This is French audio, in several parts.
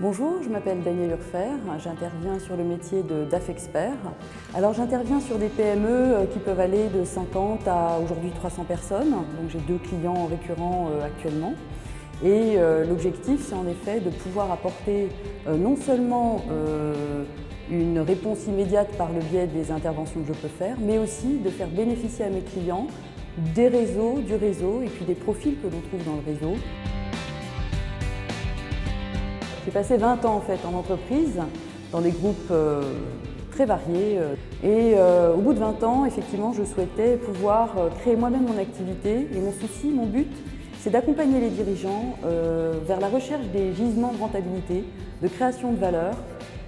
Bonjour, je m'appelle Danielle Urfer, j'interviens sur le métier de DAF Expert. Alors j'interviens sur des PME qui peuvent aller de 50 à aujourd'hui 300 personnes, donc j'ai 2 clients récurrents actuellement. Et l'objectif, c'est en effet de pouvoir apporter non seulement une réponse immédiate par le biais des interventions que je peux faire, mais aussi de faire bénéficier à mes clients des réseaux, du réseau et puis des profils que l'on trouve dans le réseau. J'ai passé 20 ans en fait en entreprise, dans des groupes très variés. Et au bout de 20 ans, effectivement, je souhaitais pouvoir créer moi-même mon activité. Et mon souci, mon but, c'est d'accompagner les dirigeants vers la recherche des gisements de rentabilité, de création de valeur.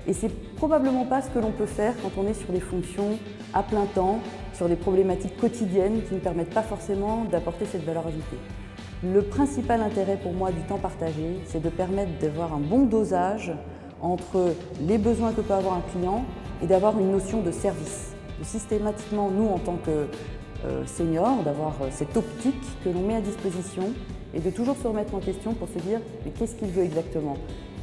Et c'est probablement pas ce que l'on peut faire quand on est sur des fonctions à plein temps, sur des problématiques quotidiennes qui ne permettent pas forcément d'apporter cette valeur ajoutée. Le principal intérêt pour moi du temps partagé, c'est de permettre d'avoir un bon dosage entre les besoins que peut avoir un client et d'avoir une notion de service. De systématiquement, nous en tant que seniors, d'avoir cette optique que l'on met à disposition et de toujours se remettre en question pour se dire mais qu'est-ce qu'il veut exactement?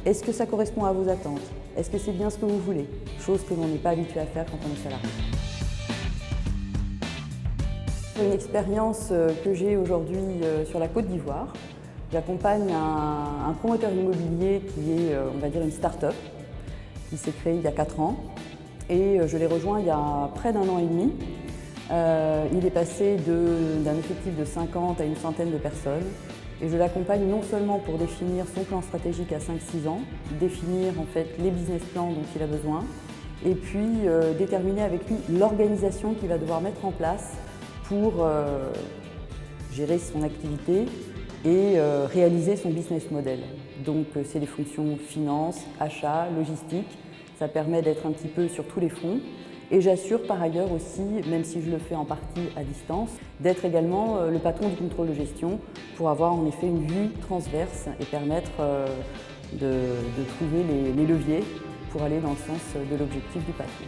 Est-ce que ça correspond à vos attentes? Est-ce que c'est bien ce que vous voulez? Chose que l'on n'est pas habitué à faire quand on est salarié. Une expérience que j'ai aujourd'hui sur la Côte d'Ivoire. J'accompagne un promoteur immobilier qui est, on va dire, une start-up qui s'est créée il y a 4 ans et je l'ai rejoint il y a près d'1 an et demi. Il est passé d'un effectif de 50 à une centaine de personnes et je l'accompagne non seulement pour définir son plan stratégique à 5-6 ans, définir en fait les business plans dont il a besoin et puis déterminer avec lui l'organisation qu'il va devoir mettre en place pour gérer son activité et réaliser son business model. Donc c'est des fonctions finance, achat, logistique. Ça permet d'être un petit peu sur tous les fronts. Et j'assure par ailleurs aussi, même si je le fais en partie à distance, d'être également le patron du contrôle de gestion pour avoir en effet une vue transverse et permettre de trouver les leviers pour aller dans le sens de l'objectif du patron.